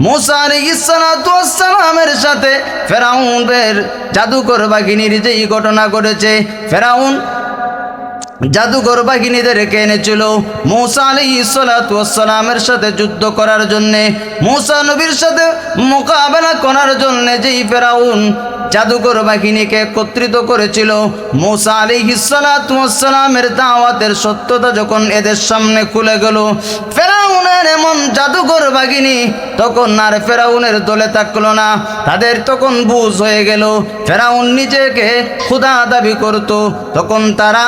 মূসা আলাইহিস সালাতু ওয়াস সালামের সাথে ফেরাউনের জাদুকর বাহিনীর যেই ঘটনা ঘটেছে, ফেরাউন জাদুকর বাহিনীদেরকে এনেছিল মূসা আলাইহিস সালাতু ওয়াস সালামের সাথে যুদ্ধ করার জন্যে, মূসা নবীর সাথে মোকাবেলা করার জন্যে যেই ফেরাউন জাদুকর বাহিনীকে একত্রিত করেছিল, মূসা আলাইহিস সালাতু ওয়াস সালামের দাওয়াতের সত্যতা যখন এদের সামনে খুলে গেল, ফেরাউনের এমন জাদুকর বাহিনী তখন আর ফেরাউনের দলে থাকলো না। তাদের তখন বুঝ হয়ে গেল ফেরাউন নিজেকে খোদা দাবি করত। তখন তারা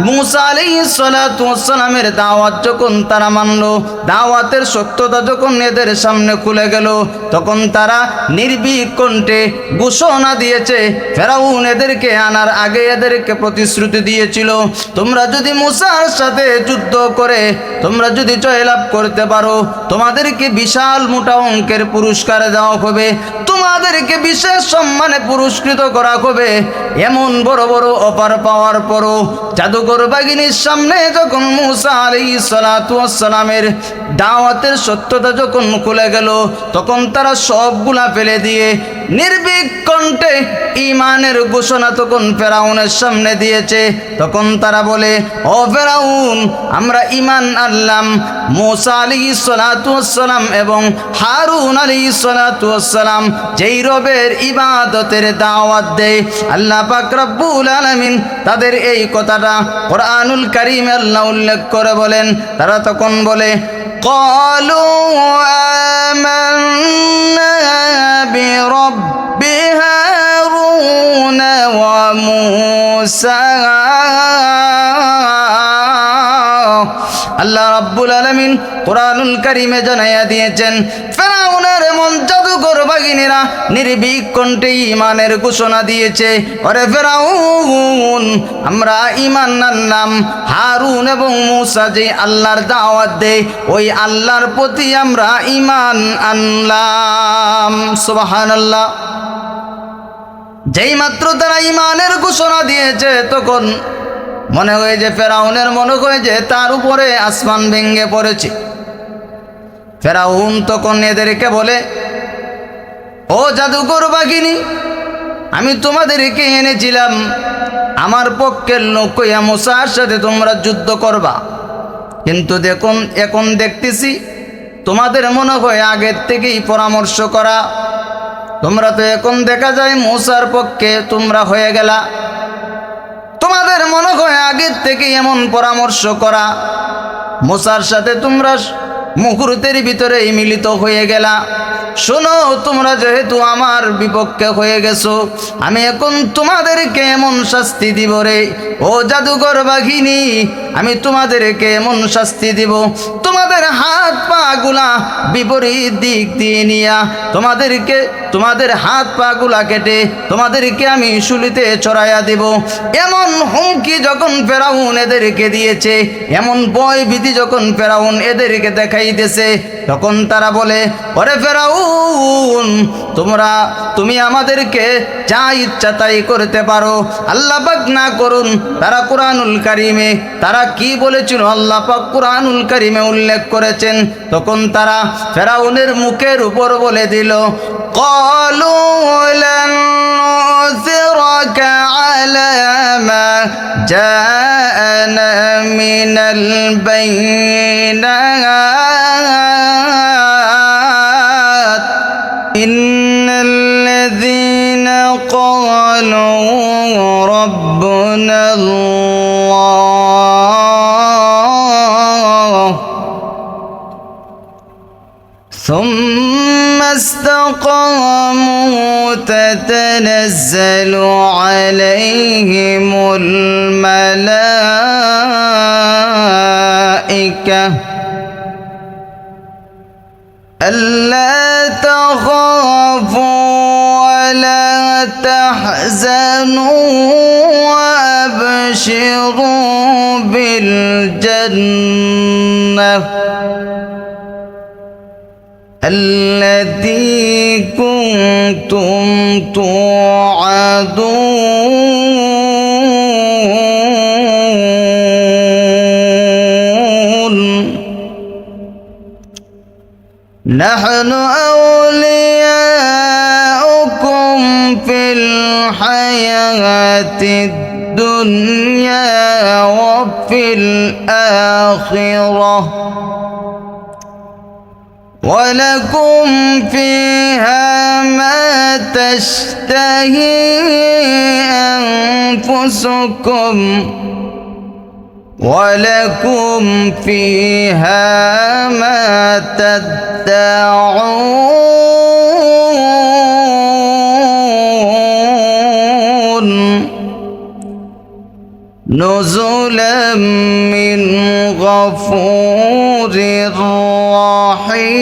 মূসা আলাইহিস সালাতু ওয়াস সালামের দাওয়াত যখন তারা মানল, দাওয়াতের সত্যতা যখন এদের সামনে খুলে গেল, তখন তারা নির্ভীক কণ্ঠে ঘোষণা দিয়েছে। ফেরাউন এদেরকে আনার আগে এদেরকে প্রতিশ্রুতি দিয়েছিল, তোমরা যদি মূসার সাথে যুদ্ধ করে তোমরা যদি জয়লাভ করতে পারো, তোমাদেরকে বিশাল মোটা অঙ্কের পুরস্কার দেওয়া হবে, তোমাদেরকে বিশেষ সম্মানে পুরস্কৃত করা হবে। এমন বড় বড় অফার পাওয়ার পরও জাদুকর বাহিনীর সামনে যখন মূসা আলাইহিস সালাতু ওয়াস সালামের দাওয়াতের সত্যতা যখন খুলে গেল, তখন তারা সবগুলা ফেলে দিয়ে নির্ভীক কণ্ঠে ঈমানের ঘোষণা তখন ফেরাউনের সামনে দিয়েছে। তখন তারা বলে, ও ফেরাউন, আমরা ঈমান আনলাম মূসা আলাইহিস সালাতু ওয়াস সালাম এবং হারুন আলাইহিস সালাতু ওয়াস সালাম যেই রবের ইবাদতের দাওয়াত দেয়, আল্লাহ পাক রব্বুল আলামিন তাদের এই কথাটা কোরআনুল কারীমে আল্লাহ উল্লেখ করে বলেন। তারা তখন বলে, ক্বালু আমান্না বিরব্বি হারুন ওয়া মূসা। আল্লাহ রাব্বুল আলামিন কোরআনুল কারীমে জানাইয়া দিয়েছেন, ফেরাউনের এমন জাদুকর বাহিনীরা নির্ভীক কণ্ঠে ঈমানের ঘোষণা দিয়েছে, ওরে ফেরাউন, আমরা ঈমান আনলাম হারুন এবং মূসা যে আল্লাহর দাওয়াত দেয় ওই আল্লাহর প্রতি আমরা ঈমান আনলাম। সুবহানাল্লাহ। যেই মাত্র তারা ঈমানের ঘোষণা দিয়েছে, তখন মনে হয় যে ফেরাউনের মনে হয় যে তার উপরে আসমান ভেঙে পড়েছে। ফেরাউন তখন এদেরকে বলে, ও জাদুকর বাহিনী, আমি তোমাদেরকে এনেছিলাম আমার পক্ষের লোক কইয়া মূসার সাথে তোমরা যুদ্ধ করবা, কিন্তু দেখুন এখন দেখতেছি তোমাদের মনে হয় আগের থেকেই পরামর্শ করা। তোমরা তো এখন দেখা যায় মূসার পক্ষে তোমরা হয়ে গেলা, তোমাদের মনে হয় আগের থেকে এমন পরামর্শ করা, মূসার সাথে তোমরা মুহূর্তের ভিতরেই মিলিত হয়ে গেলা। শোনো, তোমরা যেহেতু আমার বিপক্ষে হয়ে গেছো, আমি এখন তোমাদেরকে এমন শাস্তি দিব রে ও জাদুকর বাহিনী, আমি তোমাদেরকে এমন শাস্তি দিব, তোমাদের হাত পা গুলা বিপরীত দিক দিয়ে নিয়া তোমাদের হাত পা গুলা কেটে তোমাদেরকে আমি শুলিতে চড়াইয়া দিব। এমন হুমকি যখন ফেরাউন এদেরকে দিয়েছে, এমন ভয় ভীতি যখন ফেরাউন এদেরকে দেখাইতেছে, তখন তারা বলে, ওরে ফেরাউন, তুমি আমাদেরকে যা ইচ্ছা তাই করতে পারো। আল্লাহ পাক না করুন, তারা কোরআনুল কারীমে তারা কি বলেছিল আল্লাহ পাক কোরআনুল কারীমে উল্লেখ করেছেন। তখন তারা ফেরাউনের মুখের উপর বলে দিল, ক্বালু লান নুসিরাকা আলা মা জাআনা মিনাল বাইনাত ইন্নাল্লাযীনা ক্বালু রাব্বুনা আল্লাহ ثم استقاموا تتنزل عليهم الملائكة ألا تخافوا ولا تحزنوا وأبشروا بالجنة التي كنتم توعدون নাহনু আউলিয়াউকুম ফিল হায়াতিদ দুনিয়া ওয়া ফিল আখিরাহ ولكم فيها ما تشتهي أنفسكم ولكم فيها ما تدعون نزلا من غفور رحيم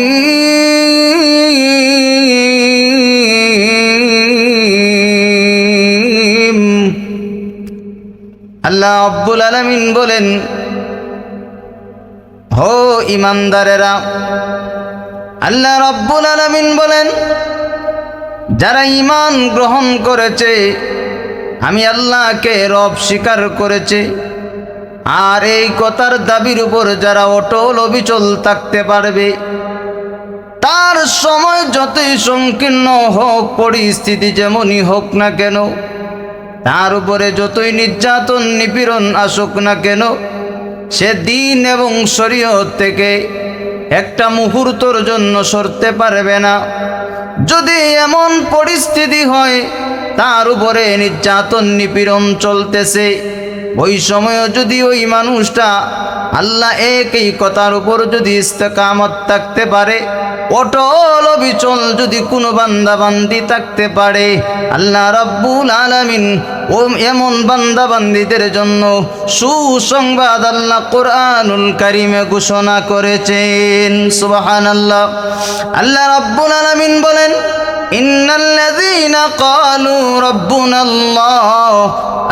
আল্লাহ রাব্বুল আলামিন বলেন, হো ঈমানদারেরা, আল্লাহ রাব্বুল আলামিন বলেন, যারা ঈমান গ্রহণ করেছে, আমি আল্লাহকে রব স্বীকার করেছে, আর এই কথার দাবির উপর যারা অটল অবিচল থাকতে পারবে, তার সময় যতই সংকীর্ণ হোক, পরিস্থিতি যেমনই হোক না কেন, তার উপরে যতই নির্যাতন নিপীড়ন আসুক না কেন, সে দিন এবং শরীয়ত থেকে একটা মুহূর্তর জন্য সরতে পারবে না। যদি এমন পরিস্থিতি হয় তার উপরে নির্যাতন নিপীড়ন চলতেছে, ওই সময়ও যদি ওই মানুষটা আল্লাহ একই কথার উপর যদি ইস্তেকামত থাকতে পারে, অটল অবিচল যদি কোনো বান্দা বান্দি থাকতে পারে, আল্লাহ রাব্বুল আলামিন ও এমন বান্দা বান্দিদের জন্য সুসংবাদ আল্লাহ কোরআনুল কারীমে ঘোষণা করেছেন। সুবহানাল্লাহ। আল্লাহ রাব্বুল আলামিন বলেন, ইন্নাল্লাযীনা ক্বালু রাব্বুনাল্লাহ,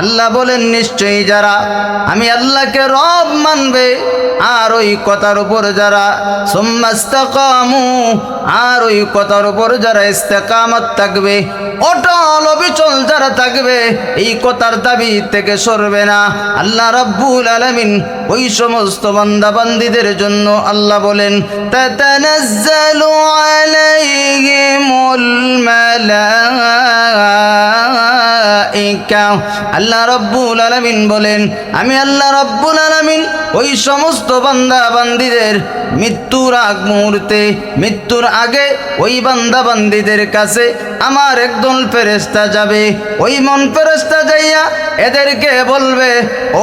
আল্লাহ বলেন নিশ্চয়ই যারা আমি আল্লাহকে রব মানবে, আর ওই কথার উপর যারা সুম্মাস্তাকামু, আর ওই কথার উপর যারা ইস্তেকামত থাকবে, অটল অবিচল যারা থাকবে, এই কথার দাবি থেকে সরবে না, আল্লাহ রাব্বুল আলামিন ওই সমস্ত বান্দা বান্দীদের জন্য আল্লাহ বলেন, তাতানাজ্জালু আলাইহিমুল মালাইকা, আল্লাহ রাব্বুল আলামিন বলেন, আমি আল্লাহ রাব্বুল আলামিন ওই সমস্ত বান্দা বান্দীদের মৃত্যুর আগ মুহূর্তে, মৃত্যুর আগে ওই বান্দা বান্দীদের কাছে আমার একদল ফেরেশতা যাবে। ওই মন ফেরেশতা যাইয়া এদেরকে বলবে,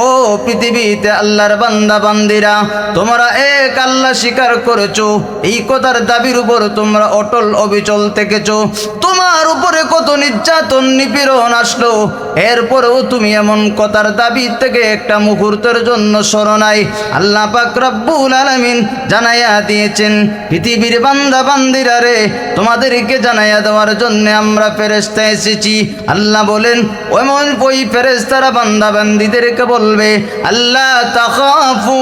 ও পৃথিবীতে আল্লাহর বান্দা বান্দিরা, তোমরা এক আল্লাহ স্বীকার করেছো, এই কথার দাবির উপর তোমরা অটল অবিচল থেকেছো, তোমার উপরে কত নির্যাতন নিপীড়ন আসলো, এরপরেও তুমি এমন কথার দাবি থেকে একটা মুহূর্তের জন্য সরো নাই। আল্লাহ পাক রব্বুল আলামিন জানাইয়া দিয়েছেন, পৃথিবীর বান্দা বান্দিরা রে, তোমাদেরকে জানাইয়া দেওয়ার জন্য আমরা ফেরেশতা এসেছি। আল্লাহ বলেন, ওই ফেরেশতারা বান্দা বান্দিদেরকে বলবে, আল্লাহ তাখাফু,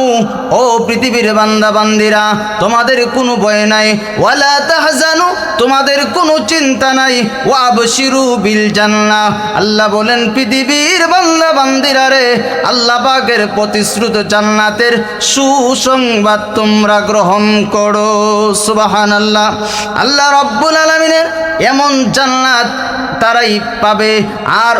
ও পৃথিবীর বান্দা বান্দিরা, তোমাদের কোনো ভয় নাই, ওয়ালা তাহজানু, তোমাদের কোনো চিন্তা নাই, ওয়াবশিরু বিল জান্নাহ, আল্লাহ বলেন, পৃথিবীর বান্দা বান্দিরা রে, আল্লাহ পাকের প্রতিশ্রুত জান্নাতের সুসংবাদ তোমরা গ্রহণ করো। সুবহানাল্লাহ। আল্লাহ রাব্বুল আলামিনের এমন জান্নাত তারাই পাবে, আর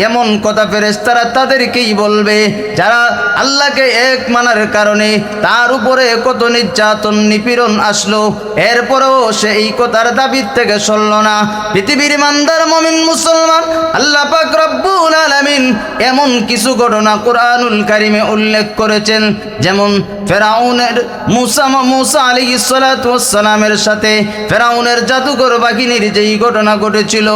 এমন কথা ফেরেশতারা তাদেরকেই বলবে যারা আল্লাহকে এক মানার কারণে তার উপরে কত নির্যাতন নিপীড়ন আসলো, এরপরেও সে এই কথার দাবির থেকে সরল না। পৃথিবীর ইমানদার মুমিন মুসলমান, আল্লাহ পাক রব্বুল আলামিন এমন কিছু ঘটনা কোরআনুল কারীমে উল্লেখ করেছেন, যেমন ফেরাউনের মুসা আলাইহিস সালাতু ওয়াস সালামের সাথে ফেরাউনের জাদুকর বাহিনীর যেই ঘটনা ঘটেছিল,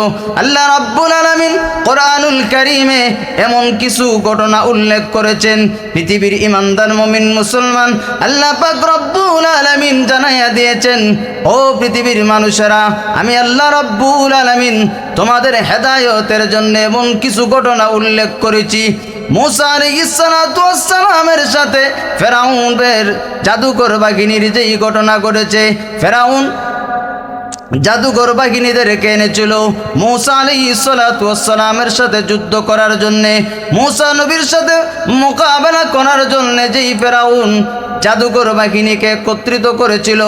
আল্লাহ রাব্বুল আলামিন কোরআনুল কারীমে এমন কিছু ঘটনা উল্লেখ করেছেন। পৃথিবীর ইমানদার মুমিন মুসলমান, আল্লাহ পাক রব্বুল আলামিন জানাইয়া দিয়েছেন, ও পৃথিবীর মানুষেরা, আমি আল্লাহ রাব্বুল আলামিন তোমাদের হেদায়েতের জন্য এমন কিছু ঘটনা উল্লেখ করেছি। মুসা আলাইহিস সালাতু ওয়াস সালামের সাথে ফেরাউনের জাদুকর বাহিনীর যেই ঘটনা ঘটেছে, ফেরাউন জাদুঘর বাহিনীদেরকে এনেছিল মুসা আলাইহিস সালাতু ওয়াস সালামের সাথে যুদ্ধ করার জন্য, মুসা নবীর সাথে মোকাবেলা করার জন্য। যেই ফেরাউন জাদুকর বাহিনীকে একত্রিত করেছিল।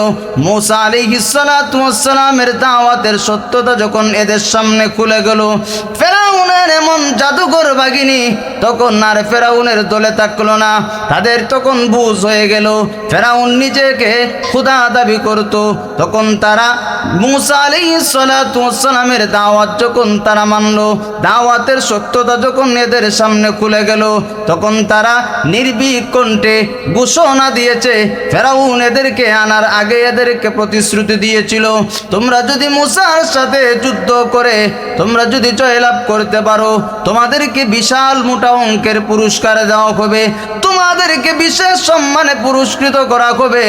মূসা আলাইহিস সালাতু ওয়াস সালামের দাওয়াতের সত্যতা যখন এদের সামনে খুলে গেল, ফেরাউনের এমন জাদুকর বাহিনী তখন আর ফেরাউনের দলে থাকলো না। তাদের তখন বুঝ হয়ে গেল ফেরাউন নিজেকে খোদা দাবি করত। তখন তারা মূসা আলাইহিস সালাতু ওয়াস সালামের দাওয়াত যখন তারা মানল, দাওয়াতের সত্যতা যখন এদের সামনে খুলে গেল, তখন তারা নির্ভীক কণ্ঠে ঘোষণা দিয়েছে। ফেরাউন এদেরকে আনার আগে এদেরকে প্রতিশ্রুতি দিয়েছিল, তোমরা যদি মূসার সাথে যুদ্ধ করে তোমরা যদি জয়লাভ করতে পারো, তোমাদেরকে বিশাল মোটা অঙ্কের পুরস্কার দেওয়া হবে, তোমাদেরকে বিশেষ সম্মানে পুরস্কৃত করা হবে।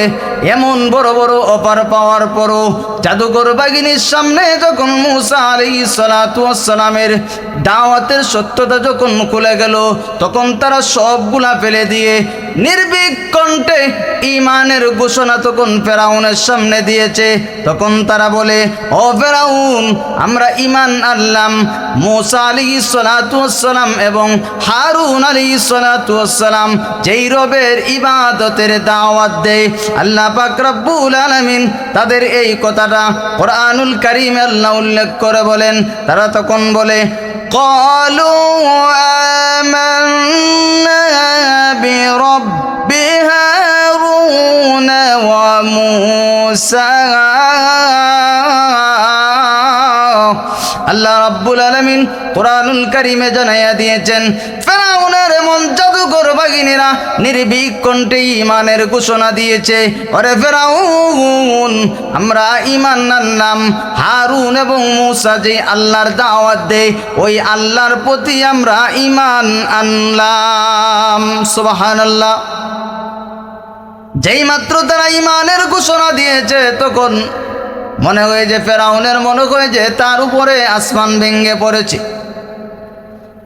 এমন বড় বড় অফার পাওয়ার পরও জাদুকর বাহিনীর সামনে যখন মূসা আলাইহিস সালাতু ওয়াস সালামের দাওয়াতের সত্যতা যখন খুলে গেল, তখন তারা সবগুলা ফেলে দিয়ে নির্ভীক কণ্ঠে ঈমানের ঘোষণা তখন ফেরাউনের সামনে দিয়েছে। তখন তারা বলে, ও ফেরাউন, আমরা ঈমান আনলাম মূসা আলাইহিস সালাতু ওয়াস সালাম এবং হারুন আলাইহিস সালাতু ওয়াস সালাম যেই রবের ইবাদতের দাওয়াত দেয়। আল্লাহ পাক রব্বুল আলামিন তাদের এই কথাটা কোরআনুল কারীমে আল্লাহ উল্লেখ করে বলেন, তারা তখন বলে, قالوا آمنا برب هارون وموسى। আল্লাহ রাব্বুল আলামিন কোরআনুল কারীমে জানাইয়া দিয়েছেন, ফেরাউনের এমন জাদুকর বাহিনীরা নির্ভীক কণ্ঠে ঈমানের ঘোষণা দিয়েছে, ওরে ফেরাউন, আমরা ঈমান আনলাম হারুন এবং মূসা যে আল্লাহর দাওয়াত দেয় ওই আল্লাহর প্রতি আমরা ঈমান আনলাম। সুবহানাল্লাহ। যেই মাত্র তারা ঈমানের ঘোষণা দিয়েছে, তখন মনে হয় যে ফেরাউনের মনে হয় যে তার উপরে আসমান ভেঙে পড়েছে।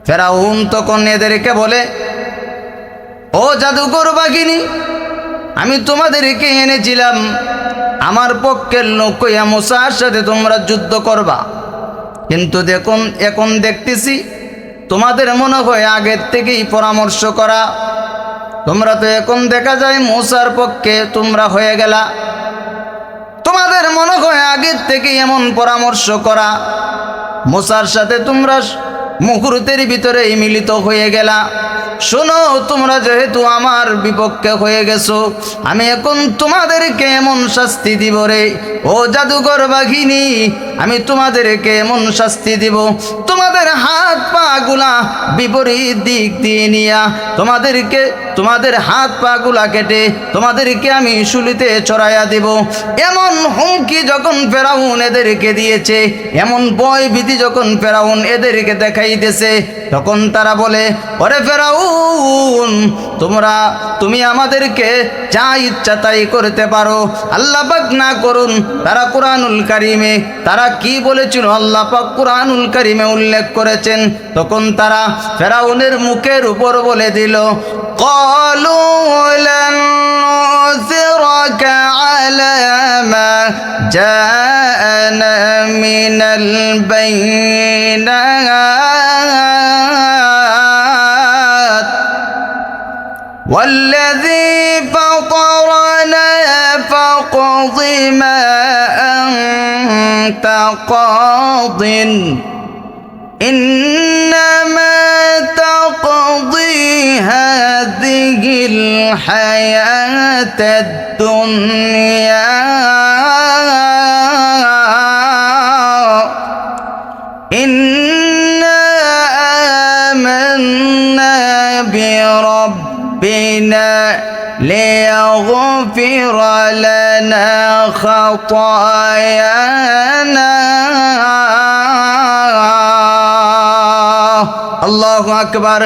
ফেরাউন তখন এদেরকে বলে, ও জাদুকর বাহিনী, আমি তোমাদেরকে এনেছিলাম আমার পক্ষের লোক কইয়া মূসার সাথে তোমরা যুদ্ধ করবা, কিন্তু দেখুন এখন দেখতেছি তোমাদের মনে হয় আগের থেকেই পরামর্শ করা। তোমরা তো এখন দেখা যায় মূসার পক্ষে তোমরা হয়ে গেলা, তোমাদের মনে হয় আগের থেকে এমন পরামর্শ করা, মূসার সাথে তোমরা মুহূর্তের ভিতরেই মিলিত হয়ে গেলা। শোনো, তোমরা যেহেতু আমার বিপক্ষে হয়ে গেছো, আমি এখন তোমাদেরকে এমন শাস্তি দিব রে ও জাদুকর বাহিনী, আমি তোমাদেরকে এমন শাস্তি দিব, তোমাদের হাত পা গুলা বিপরীত দিক দিয়ে নিয়া তোমাদের হাত পা গুলা কেটে তোমাদেরকে আমি শুলিতে চড়াইয়া দিব। এমন হুমকি যখন ফেরাউন এদেরকে দিয়েছে, এমন ভয় ভীতি যখন ফেরাউন এদেরকে দেখাইতেছে, তখন তারা বলে, ওরে ফেরাউন, তুমি আমাদেরকে যা ইচ্ছা তাই করতে পারো, আল্লাহ পাক না করুন। তারা কোরআনুল কারীমে তারা কি বলেছিল আল্লাহ পাক কোরআনুল কারীমে উল্লেখ করেছেন। তখন তারা ফেরাউনের মুখের উপর বলে দিল, قالوا لن نؤثرك على ما جاءنا من البينات والذي فطرنا فاقض ما أنت قاض إنما تقضي هذه الحياة الدنيا إنا آمنا بربنا ليغفر لنا خطايانا। আল্লাহু আকবার।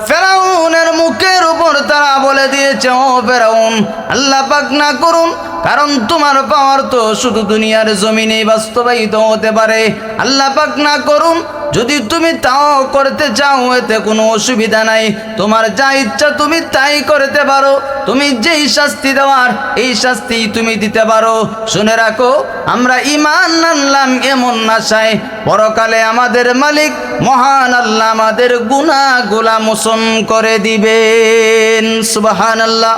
ফেরাউনের মুখের উপর তারা বলে দিয়েছে, ও ফেরাউন, আল্লাহ পাক না করুন, কারণ তোমার পাওয়ার তো শুধু দুনিয়ার জমিনে বাস্তবায়িত হতে পারে। আল্লাহ পাক না করুন, যদি তুমি তাও করতে চাও এতে কোনো অসুবিধা নাই, তোমার যা ইচ্ছা তুমি তাই করতে পারো, তুমি যেই শাস্তি দেওয়ার এই শাস্তি তুমি দিতে পারো। শুনে রাখো, আমরা ঈমান আনলাম এমন আশায় পরকালে আমাদের মালিক মহান আল্লাহ আমাদের গুনাহগুলা মোচন করে দিবেন। সুবহানাল্লাহ।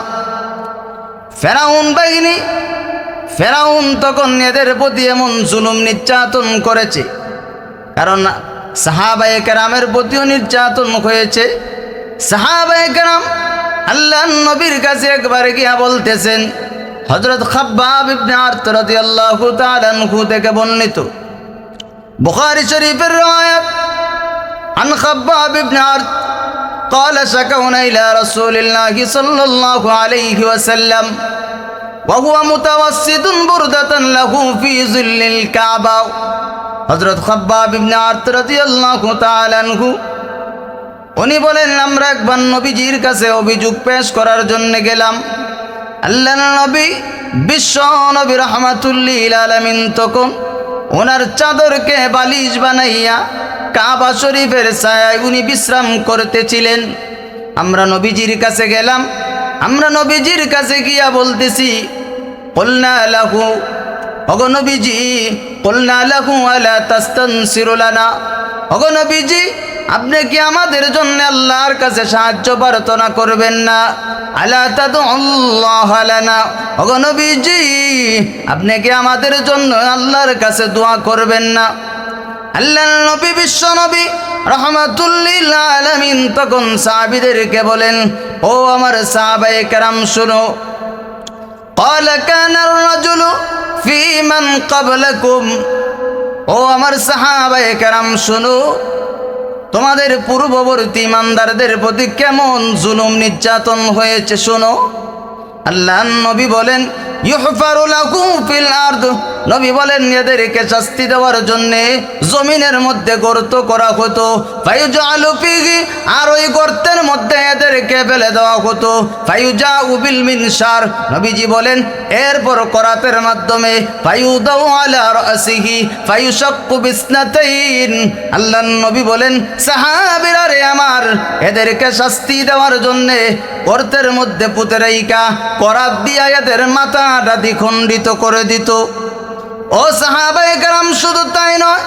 ফেরাউন তখন এদের প্রতি এমন জুলুম নির্যাতন করেছে, কারণ সাহাবায়ে কেরামের প্রতিও নির্যাতন হয়েছে। সাহাবায়ে কেরাম আল্লাহর নবীর কাছে একবার গিয়া বলতেছেন, হযরত খাব্বাব ইবনে আরত রাদিয়াল্লাহু তাআলা আনহু থেকে বর্ণিত, বুখারী শরীফের riwayat, আন খাব্বাব ইবনে আরত قال شكونا إلى رسول الله صلى الله عليه وسلم وهو متوسد بردة له في ظل الكعبة। হযরত খাব্বাব ইবনে আরত রাদিয়াল্লাহু তাআলা আনহু উনি বলেন, আমরা একবার নবীজির কাছে অভিযোগ পেশ করার জন্য গেলাম। আল্লাহর নবী বিশ্ব নবী রাহমাতুল লিল আলামিন তখন ওনার চাদরকে বালিশ বানাইয়া কাবা শরীফের ছায়ায় উনি বিশ্রাম করতেছিলেন। আমরা নবীজির কাছে গেলাম, আমরা নবীজির কাছে গিয়া বলতেছি, কুলনা লাহু, ওগো নবীজি, কুলনা লাহু আলা তাস্তানসিরু লানা, ওগো নবীজি আপনি কি আমাদের জন্য আল্লাহর কাছে সাহায্য প্রার্থনা করবেন না? আলা তাদুল্লাহ লানা, ওগো নবীজি আপনি কি আমাদের জন্য আল্লাহর কাছে দোয়া করবেন না? আল্লাহর নবী বিশ্ব নবী রাহমাতুল লিল আলামিন তখন সাহাবীদেরকে বলেন, ও আমার সাহাবায়ে কেরাম শুনো, قال كان الرجل في من قبلكم, ও আমার সাহাবায়ে কেরাম শুনো, তোমাদের পূর্ববর্তী ইমানদারদের প্রতি কেমন জুলুম নির্যাতন হয়েছে শোনো। আল্লাহর নবী বলেন, ইউহফারু লাহু ফিল আরদ, নবী বলেন এদেরকে শাস্তি দেওয়ার জন্য জমিনের মধ্যে গর্ত করা হতো, ফায়ুজালু ফিহি, আর ওই গর্তের মধ্যে এদেরকে ফেলে দেওয়া হতো, ফায়ুজাউ বিল মিনশার, নবীজি বলেন এরপর করাতের মাধ্যমে ফায়ুদাউ আলা রাসিহি ফায়ুশাক্কু বিসনাতাইন। আল্লাহর নবী বলেন, সাহাবীরা রে আমার, এদেরকে শাস্তি দেওয়ার জন্য গর্তের মধ্যে পুঁতে রাইখা করাত দিয়া এদের মাথাটা দ্বিখণ্ডিত করে দিত। ও সাহাবায়ে কেরাম শুধু তাই নয়,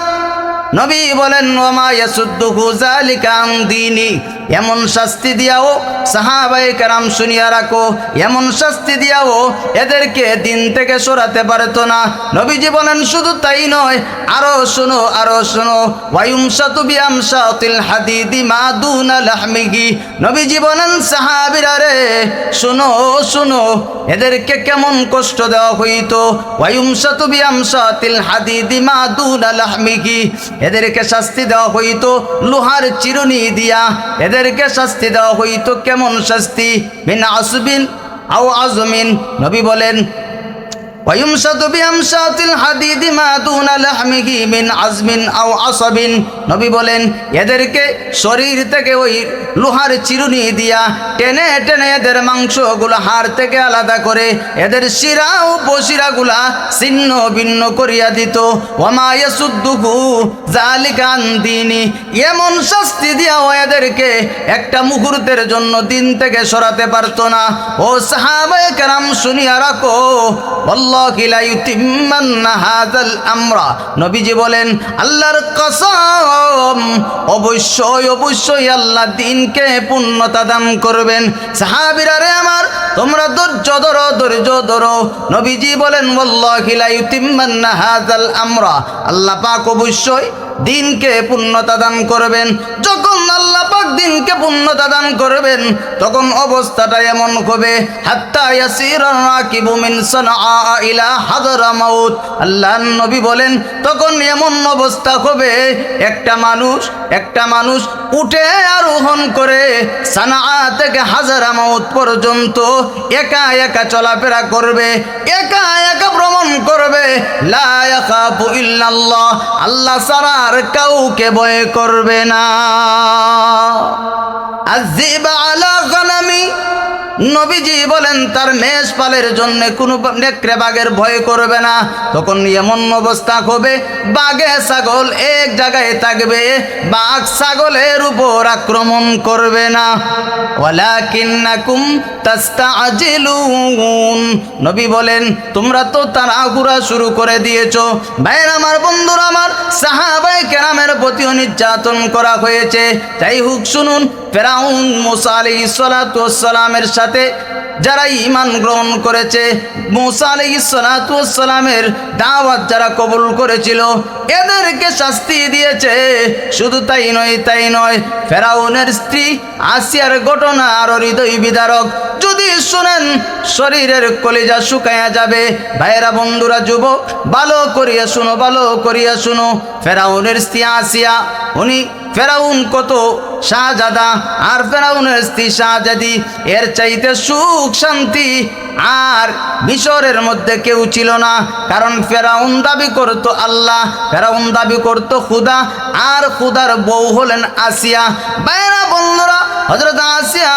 নবী বলেন ওমা ইয়াসুদ্দুহু যালিকা আন দীনি, এমন শাস্তি দিয়াও সাহাবায়ে কেরাম শুনিয়া রাখো, এমন শাস্তি দিয়াও এদেরকে দিন থেকে সরাতে পারতো না। নবীজি বলেন শুধু তাই নয়, আরো শোনো, আরো শোনো, ওয়ায়ুমশাতু বিআমশাতিল হাদিদি মা দুনা লাহমিহি, নবীজি বলেন সাহাবীরা রে শোনো শোনো, এদেরকে কেমন কষ্ট দেওয়া হইতো। ওয়ায়ুমশাতু বিআমশাতিল হাদিদি মা দুনা লাহমিহি, এদেরকে শাস্তি দেওয়া হইতো লোহার চিরুনি দিয়া, এদেরকে শাস্তি দেওয়া হইতো কেমন শাস্তি, মিন আসবিন আও আজমিন, নবী বলেন ওয়ায়ুমশাতু বিআমশাতিল হাদিদি মা দুনা লাহমিহি মিন আজমিন আও আসবিন, নবী বলেন এদেরকে শরীর থেকে ওই লোহার চিরুনি দিয়া টেনে টেনে এদের মাংসগুলো হাড় থেকে আলাদা করে এদের শিরা ও উপশিরাগুলা ছিন্ন ভিন্ন করিয়া দিত। ওয়ামা ইয়াসুদ্দুহু যালিকা আন দীনি, এমন শাস্তি দিয়াও এদেরকে একটা মুহূর্তের জন্য দিন থেকে সরাতে পারতো না। ও সাহাবায়ে কেরাম শুনিয়া রাখো, আল্লাহি লা ইউতিম্মান্না হাযাল আমরা, নবীজি বলেন আল্লাহর কসম অবশ্যই অবশ্যই আল্লাহ দিনকে পূর্ণতা দান করবেন। সাহাবীরা রে আমার, তোমরা ধৈর্য ধরো, ধৈর্য ধরো, নবীজি বলেন আল্লাহি লা ইউতিম্মান্না হাযাল আমরা, আল্লাহ পাক অবশ্যই দিনকে পূর্ণতা দান করবেন। যখন আল্লাহ পাক দিনকে পূর্ণতা দান করবেন তখন অবস্থাটা এমন হবে, হাত্তা ইয়াসিরার রাকিবু মিন সানআ ইলা হাদরামাউত, আল্লাহর নবী বলেন তখন এমন অবস্থা হবে একটা মানুষ উঠে আরোহণ করে সানআ থেকে হাদরামাউত পর্যন্ত একা একা চলাফেরা করবে, একা একা ভ্রমণ করবে, লা ইয়াখাফু ইল্লাল্লাহ, আল্লাহ ছাড়া আর কাউকে ভয় করবে না। আজিবা আলা গানামি, নবীজি বলেন তার মেষ পালের জন্য কোনো নেকড়ে বাঘের ভয় করবে না। তখন এমন অবস্থা হবে বাঘে ছাগল এক জায়গায় থাকবে, বাঘ ছাগলের উপর আক্রমণ করবে না। ওয়ালাকিন্নাকুম তাস্তাজিলুন, নবী বলেন তোমরা তো তাড়াহুড়া শুরু করে দিয়েছো। ভাইয়ের আমার, বন্ধুরা আমার, সাহাবায়ে কেরামের প্রতিও নির্যাতন করা হয়েছে। যাই হোক শুনুন, ফেরাউন মুসা আলাইহিস সালাতু ওয়াস সালামের সাথে সাথে যারা ঈমান গ্রহণ করেছে, মূসা আলাইহিস সালাতু ওয়াস সালামের দাওয়াত যারা কবুল করেছিল, এদেরকে শাস্তি দিয়েছে। শুধু তাই নয়, ফেরাউনের স্ত্রী আসিয়ার ঘটনা আরো হৃদয় বিদারক। যদি শুনেন শরীরের কলিজা শুকায়া যাবে। ভাইয়েরা, বন্ধুরা, যুবক, ভালো করিয়া শুনো। ফেরাউনের স্ত্রী আসিয়া, উনি ফেরাউন কত শাহজাদা আর ফেরাউনের স্ত্রী শাহজাদি, এর চাইতে সুখ শান্তি আর মিশরের মধ্যে কেউ ছিল না। কারণ ফেরাউন দাবি করতো আল্লাহ, ফেরাউন দাবি করতো খুদা, আর খুদার বউ হলেন আসিয়া। ভাইয়েরা, বন্ধুরা, হযরত আসিয়া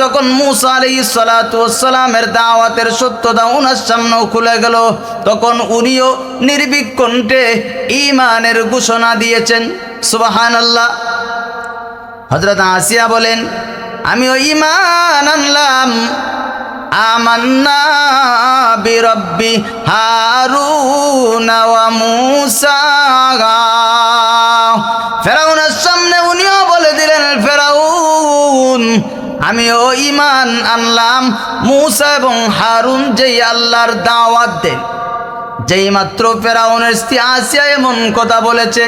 যখন মূসা আলাইহিস সালাতু ওয়াস সালামের দাওয়াতের সত্যতা উনার সামনেও খুলে গেল, তখন উনিও নির্ভীক কণ্ঠে ঈমানের ঘোষণা দিয়েছেন। সুবহানাল্লাহ। হযরত আসিয়া বলেন, আমিও ঈমান আনলাম। আমান্না বিরব্বি হারুন ওয়া মূসা। ফেরাউনের সামনে উনিও বলে দিলেন, ফেরাউন, আমিও ঈমান আনলাম মূসা এবং হারুন যেই আল্লাহর দাওয়াত দেন। যেই মাত্র ফেরাউনের স্ত্রী আসিয়া এমন কথা বলেছে,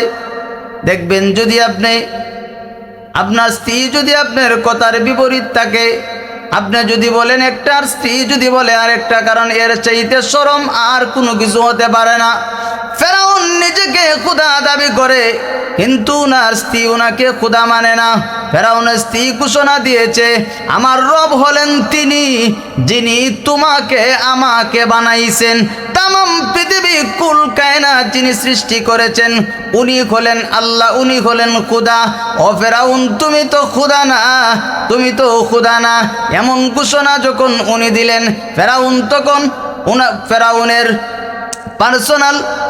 দেখবেন যদি আপনার স্ত্রী যদি আপনার কথার বিপরীত থাকে, আপনি যদি বলেন একটা আর স্ত্রী যদি বলে আরেকটা, কারণ এর চাইতে শরম আর কোনো কিছু হতে পারে না। ফেরাউন নিজেকে খোদা দাবি করে, কিন্তু উনার স্ত্রী উনাকে খোদা মানে না। ফেরাউনের স্ত্রী ঘোষণা দিয়েছে, আমার রব হলেন তিনি যিনি তোমাকে আমাকে বানাইছেন। তামাম পৃথিবী কুল কায়নাত যিনি সৃষ্টি করেছেন, উনি হলেন আল্লাহ, উনি হলেন খোদা। ও ফেরাউন, তুমি তো খোদা না। এমন ঘোষণা যখন উনি দিলেন, ফেরাউন তখন ফেরাউনের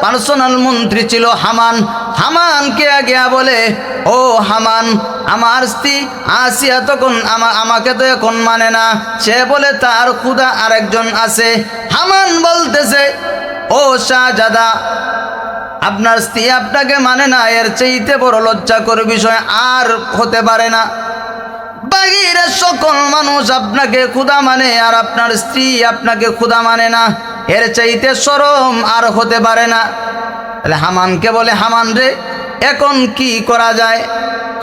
পার্সোনাল মন্ত্রী ছিল হামান। হামানকে আগে বলে, ও হামান, আমার স্ত্রী আসিয়া তখন আমাকে তো এখন মানে না, সে বলে তার খোদা আরেকজন আছে। হামান বলতেছে, ও শাহজাদা, আপনার স্ত্রী আপনাকে মানে না, এর চাইতে বড় লজ্জাকর বিষয় আর হতে পারে না। বাহিরের সকল মানুষ আপনাকে খোদা মানে, আর আপনার স্ত্রী আপনাকে খোদা মানে না, এর চাইতে শরম আর হতে পারে না। তাহলে হামানকে বলে, হামান রে, এখন কি করা যায়?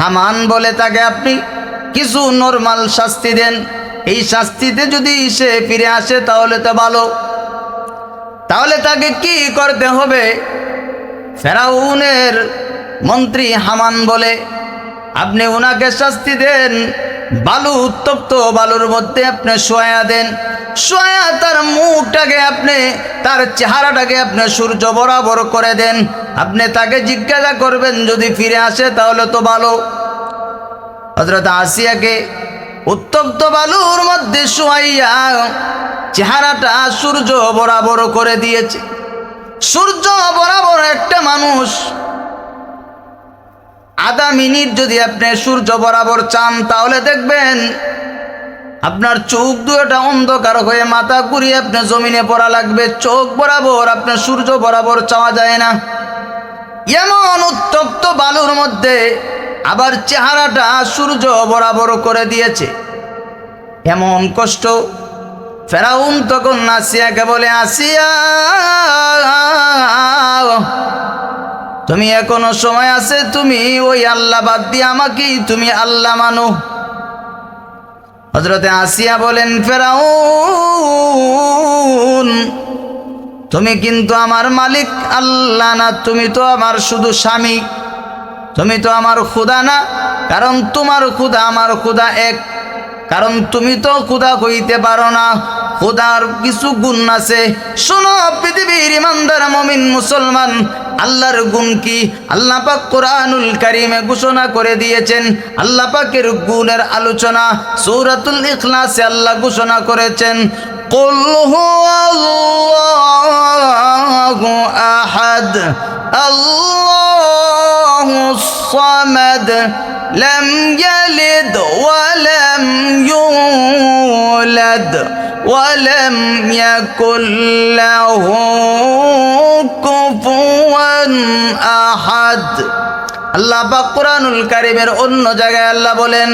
হামান বলে তাকে, আপনি কিছু নরমাল শাস্তি দেন, এই শাস্তিতে যদি সে ফিরে আসে তাহলে তো ভালো। তাহলে তাকে কি করতে হবে? ফেরাউনের মন্ত্রী হামান বলে, আপনি ওনাকে শাস্তি দেন, উত্তপ্ত বালুর মধ্যে আপনি শোয়া দেন, শোয়া তার মুখটাকে তার চেহারাটাকে আপনি সূর্য বরাবর করে দেন। আপনি তাকে জিজ্ঞাসা করবেন, যদি ফিরে আসে তাহলে তো ভালো। হযরত আসিয়াকে উত্তপ্ত বালুর মধ্যে শোয়াইয়া চেহারাটা সূর্য বরাবর করে দিয়েছে। সূর্য বরাবর একটা মানুষ আধা মিনিট যদি আপনি সূর্য বরাবর চান, তাহলে দেখবেন আপনার চোখ দুটা অন্ধকার হয়ে মাথা ঘুরিয়ে আপনি জমিনে পড়া লাগবে। চোখ বরাবর আপনার সূর্য বরাবর চাওয়া যায় না। এমন উত্তপ্ত বালুর মধ্যে আবার চেহারাটা সূর্য বরাবর করে দিয়েছে। এমন কষ্ট। ফেরাউন তখন আসিয়াকে বলে, আসিয়া, তুমি এখনো সময় আছে, তুমি ওই আল্লাহ বাদ দিয়ে আমাকেই তুমি আল্লাহ মানো। হযরতে আসিয়া বলেন, ফেরাউন, তুমি কিন্তু আমার মালিক আল্লাহ না, তুমি তো আমার শুধু স্বামী, তুমি তো আমার খোদা না। কারণ তোমার খোদা আমার খোদা এক, কারণ তুমি তো খোদা হইতে পারো না। খোদার কিছু গুণ আছে। শোনো পৃথিবীর ইমানদার মুমিন মুসলমান, আল্লাহর গুণ কি? আল্লাহ পাক কোরআনুল কারীমে ঘোষণা করে দিয়েছেন। আল্লাহ পাকের গুণের আলোচনা সূরাতুল ইখলাসে আল্লাহ ঘোষণা করেছেন, কুল হুয়াল্লাহু আহাদ আল্লাহুস সামাদ লাম ইয়ালিদ ওয়া লাম ইউলাদ ওয়া লাম ইয়াকুল লাহু কুফুয়ান আহাদ। আল্লাহ পাক কোরআনুল কারীমের অন্য জায়গায় আল্লাহ বলেন,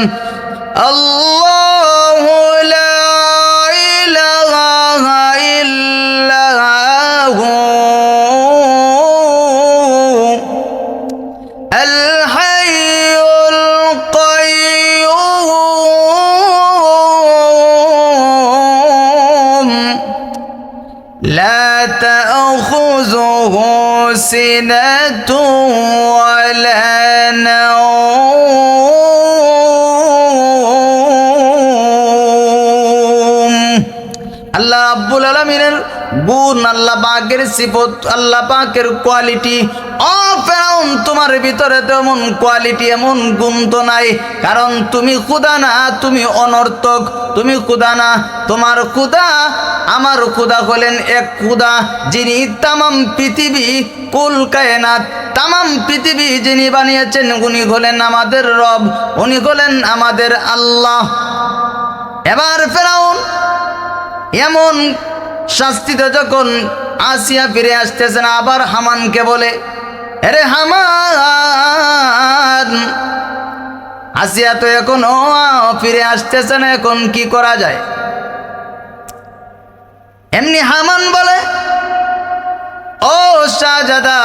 আল্লাহু লা سِنَةٌ وَلَا نَوْمٌ আল্লাহ রাব্বুল আলামিনের গুণ, আল্লাহ পাকের সিফত, আল্লাহ পাকের কোয়ালিটি। ও ফেরাউন, তোমার ভিতরে তো এমন কোয়ালিটি, এমন গুণ তো নাই, কারণ তুমি খোদা না, তুমি অনর্থক, তুমি খোদা না। তোমার খোদা, আমার খোদা হলেন এক খোদা, যিনি তামাম পৃথিবী, কুল কায়নাত, তামাম পৃথিবী যিনি বানিয়েছেন, উনি হলেন আমাদের রব, উনি হলেন আমাদের আল্লাহ। এবার ফেরাউন এমন শাস্তিতে যখন আসিয়া ফিরে আসতেছেন, আবার হামানকে বলে, আরে হামান, আসিয়া তো এখনো ফিরে আসতেছে না, এখন কি করা যায়? এমনি হামান বলে, ও শাহজাদা,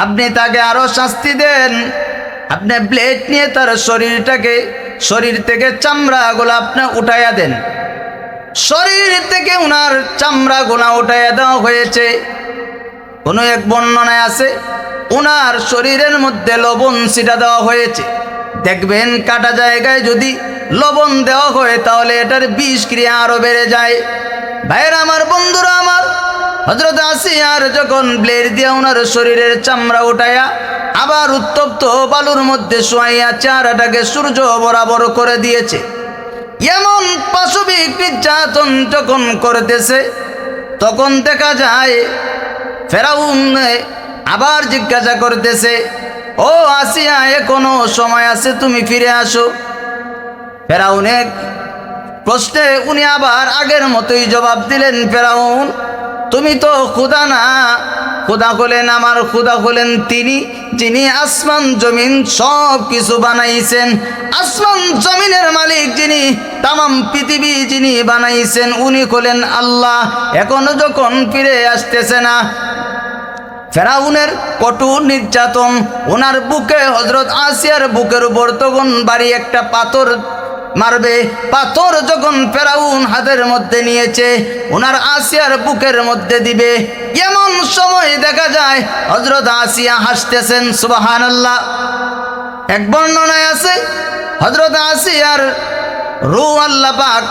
আপনি তাকে আরো শাস্তি দেন, আপনি ব্লেড নিয়ে তার শরীর থেকে চামড়াগুলো আপনি উঠাইয়া দেন। শরীর থেকে উনার চামড়াগুলো উঠাইয়া দেওয়া হয়েছে। কোনো এক বর্ণনায় আছে উনার শরীরের মধ্যে লবণ ছিটা দেওয়া হয়েছে। দেখবেন কাটা জায়গায় যদি লবণ দেওয়া হয় তাহলে এটার বিষ ক্রিয়া আরো বেড়ে যায়। ভাইয়েরা আমার, বন্ধুরা আমার, হযরত আসিয়ার যখন ব্লেড দিয়ে ওনার শরীরের চামড়া উঠাইয়া আবার উত্তপ্ত বালুর মধ্যে শোয়াইয়া চেহারাটাকে সূর্য বরাবর করে দিয়েছে, এমন পাশবিক নির্যাতন যখন করতেছে, তখন দেখা যায় ফেরাউন আবার জিজ্ঞাসা করতেছে, ও আসিয়া, এখনো সময় আছে, তুমি ফিরে আসো। ফেরাউনের প্রশ্নে উনি আবার আগের মতোই জবাব দিলেন, ফেরাউন, তুমি তো খোদা না, খোদা হলেন, আমার খোদা হলেন তিনি, যিনি আসমান জমিন সব কিছু বানাইছেন। আসমান জমিনের মালিক যিনি, তামাম পৃথিবী যিনি বানাইছেন, উনি হলেন আল্লাহ। এখনো যখন ফিরে আসতেছে না, ফেরাউনের কঠোর নির্যাতন, ওনার বুকে, হযরত আসিয়ার বুকের উপর তখন বাড়ি একটা পাথর মারবে। পাথর যখন ফেরাউন হাতের মধ্যে নিয়েছে, ওনার আসিয়ার বুকের মধ্যে দিবে, এমন সময় দেখা যায় হযরত আসিয়া হাসতেছেন। সুবহানাল্লাহ। এক বর্ণনায় আছে হযরত আসিয়ার রূহ আল্লাহ পাক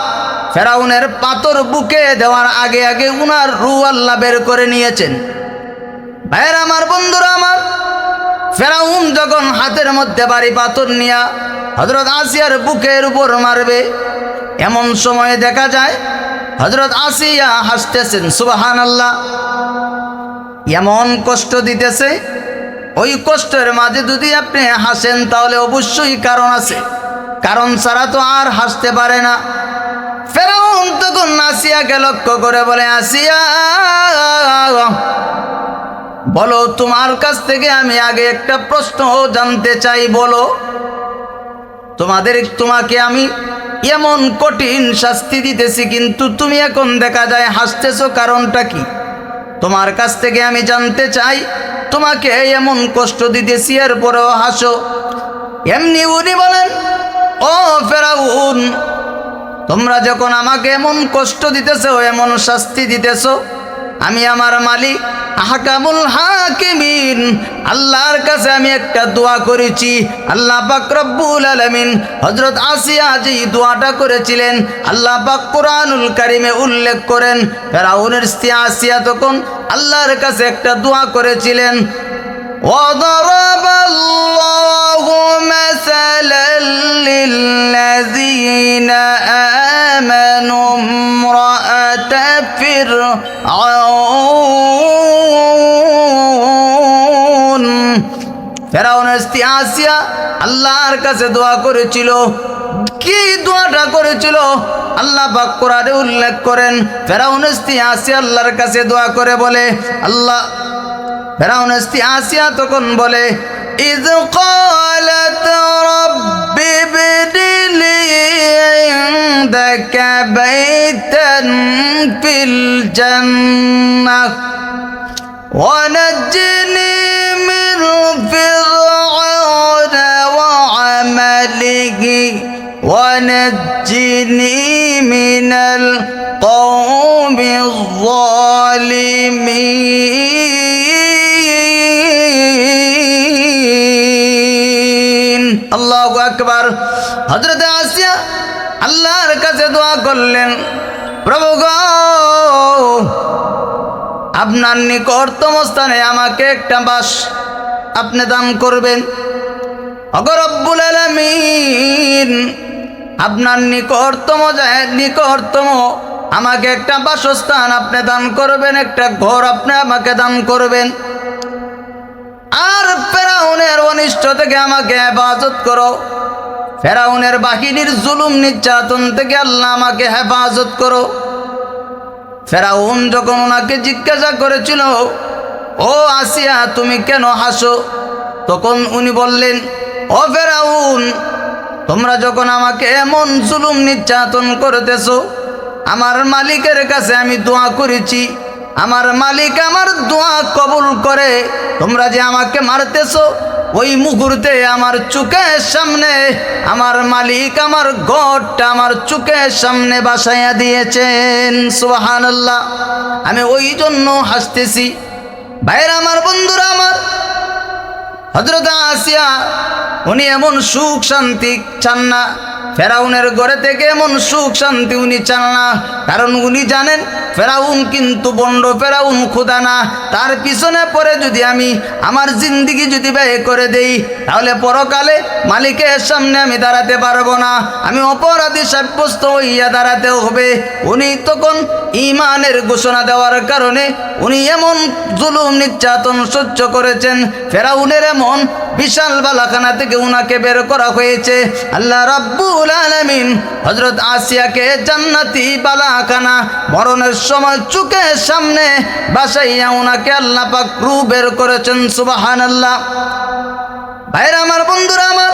ফেরাউনের পাথর বুকে দেওয়ার আগে আগে উনার রূহ আল্লাহ বের করে নিয়েছেন। ভাইয়েরা আমার, বন্ধুরা আমার, ফেরাউন যখন হাতের মধ্যে বাড়ি পাথর নিয়া হযরত আসিয়ার বুকের উপর মারবে, এমন সময় দেখা যায় হযরত আসিয়া হাসতেছেন। সুবহানাল্লাহ। এমন কষ্ট দিতেছে, ওই কষ্টের মাঝে যদি আপনি হাসেন তাহলে অবশ্যই কারণ আছে, কারণ ছাড়া তো আর হাসতে পারে না। ফেরাউন তখন আসিয়াকে লক্ষ্য করে বলে, আসিয়া, বলো, তোমার কাছ থেকে আমি আগে একটা প্রশ্ন জানতে চাই, বলো, তোমাকে আমি এমন কঠিন শাস্তি দিতেছি, কিন্তু তুমি এখন দেখা যায় হাসতেছো, কারণটা কি? তোমার কাছ থেকে আমি জানতে চাই, তোমাকে এমন কষ্ট দিতেছি এরপরেও হাসো। এমনি উনি বলেন, ও ফেরাউন, তোমরা যখন আমাকে এমন কষ্ট দিতেছো, এমন শাস্তি দিতেছো, আমি আমার মালিক আহকামুল হাকিমিন আল্লাহর কাছে আমি একটা দোয়া করেছি। আল্লাহ পাক রব্বুল আলামিন হযরত আসিয়া যে দোয়াটা করেছিলেন, আল্লাহ পাক কুরআনুল কারীমে উল্লেখ করেন। ফেরাউনের স্ত্রী আসিয়া তখন আল্লাহর কাছে একটা দোয়া করেছিলেন, وضرب الله مثلا للذين آمنوا امرأة فرعون। ফেরাউনের স্ত্রী আসিয়া আল্লাহর কাছে দোয়া করেছিল। কি দোয়াটা করেছিল আল্লাহ পাক কোরআনে উল্লেখ করেন। ফেরাউনের স্ত্রী আসিয়া আল্লাহর কাছে দোয়া করে বলে, ফেরাউনের স্ত্রী আসিয়া তখন বলে, ইয ক্বালাত রাব্বি ইবনিলি ইনদাকা বাইতান ফিল জান্নাহ ওয়া নাজ্জিনি মিন ফিরআউনা ওয়া আমালিহি ওয়া নাজ্জিনি মিনাল কওমিয যালিমিন। আল্লাহু আকবার। হযরত আসিয়া আল্লাহর কাছে দোয়া করলেন, প্রভু গো, আপনার নিকটতম স্থানে আমাকে একটা বাস আপনি দান করবেন। ওগো রব্বুল আলামিন, আপনার নিকটতম আমাকে একটা বাসস্থান আপনি দান করবেন, একটা ঘর আপনি আমাকে দান করবেন, আর ফেরাউনের অনিষ্ট থেকে আমাকে হেফাজত করো, ফেরাউনের বাহিনীর জুলুম নির্যাতন থেকে আল্লাহ আমাকে হেফাজত করো। ফেরাউন যখন ওনাকে জিজ্ঞাসা করেছিল, ও আসিয়া তুমি কেন হাসো, তখন উনি বললেন, ও ফেরাউন, তোমরা যখন আমাকে এমন জুলুম নির্যাতন করতেছো, আমার মালিকের কাছে আমি দোয়া করেছি, আমার মালিক আমার দোয়া কবুল করে, তোমরা যে আমাকে মারতেছো, ওই মুহূর্তে আমার চোখের সামনে আমার মালিক আমার গড়টা আমার চোখের সামনে বাসাইয়া দিয়েছেন। সুবহানাল্লাহ। আমি ওই জন্য হাসতেছি। ভাইরা আমার, বন্ধুরা আমার, হযরত আসিয়া উনি এমন সুখ শান্তি চান না, ফেরাউনের ঘরে থেকে এমন সুখ শান্তি উনি চান না, কারণ উনি জানেন ফেরাউন কিন্তু বন্ড, ফেরাউন খোদা না। তার পিছনে পরে যদি আমি আমার জিন্দিগি যদি ব্যয় করে দেই, তাহলে পরকালে মালিকের সামনে আমি দাঁড়াতে পারবো না, আমি অপরাধী সাব্যস্ত হইয়া দাঁড়াতে হবে। উনি তখন ঈমানের ঘোষণা দেওয়ার কারণে উনি এমন জুলুম নির্যাতন সহ্য করেছেন, ফেরাউনের এমন বিশাল বালাখানা থেকে উনাকে বের করা হয়েছে। আল্লাহ রাব্বুল আলামিন হযরত আসিয়াকে জান্নাতি বালাখানা মরণের সময় চোখের সামনে বাসাইয়া উনাকে আল্লাহ পাক রূহ বের করেছেন। সুবহানাল্লাহ। ভাইরা আমার, বন্ধুরা আমার,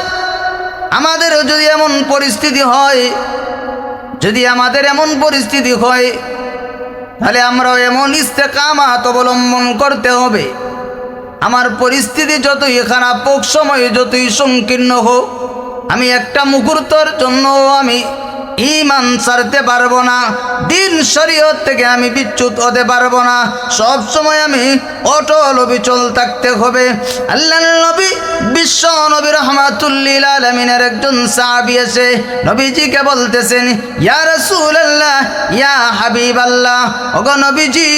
আমাদেরও যদি এমন পরিস্থিতি হয়, যদি আমাদের এমন পরিস্থিতি হয়, তাহলে আমরাও এমন ইস্তেকামাত অবলম্বন করতে হবে। আমার পরিস্থিতি যতই খারাপ হোক, সময় যতই সংকীর্ণ হোক, আমি একটা মুহূর্তের জন্য আমি ঈমান ছাড়তে পারবো না, দিন শরীয়ত থেকে আমি বিচ্যুত হতে পারবো না, সব সময় আমি অটল অবিচল থাকতে হবে। আল্লাহর নবী বিশ্ব নবী রাহমাতুল লিল আলামিনের একজন সাহাবী এসে নবীজিকে বলতেছেন, ইয়া রাসূলুল্লাহ, ইয়া হাবিবাল্লাহ, ওগো নবীজি,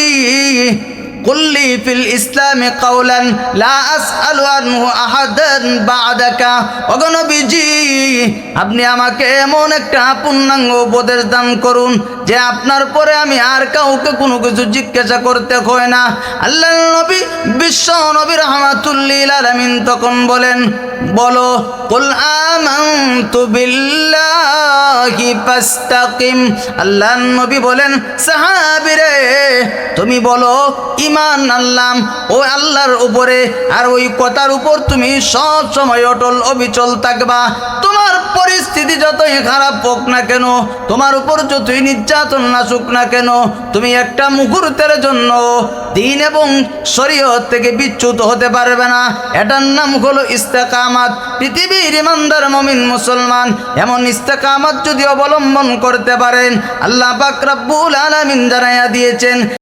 কুল্লি ফিল ইসলামে কাওলান লা আসআলু আনহু আহাদান বা'দাকা। ওগো নবীজি, আপনি আমাকে এমন একটা পূর্ণাঙ্গ উপদেশ দান করুন যে আপনার পরে আমি আর কাউকে কোনো কিছু জিজ্ঞাসা করতে হয় না। আল্লাহর নবী বিশ্ব নবী রাহমাতুল লিল আলামিন তখন বলেন, বলো, কুল আমানতু বিল্লাহি ফাস্তাকিম। আল্লাহর নবী বলেন, সাহাবীরে, তুমি বলো ঈমান আনলাম ও আল্লাহর উপরে, আর ওই কথার উপর তুমি সব সময় অটল অবিচল থাকবা। তোমার পরিস্থিতি যতই খারাপ হোক না কেন, তোমার উপর যতই নির্যাতন আসুক না কেন, তুমি একটা মুহূর্তের জন্য দ্বীন এবং শরীয়ত থেকে বিচ্যুত হতে পারবে না। এটার নাম হলো ইস্তেকামাত। পৃথিবীর ইমানদার মুমিন মুসলমান এমন ইস্তেকামাত যদি অবলম্বন করতে পারেন, আল্লাহ পাক রব্বুল আলামিন জানাইয়া দিয়েছেন,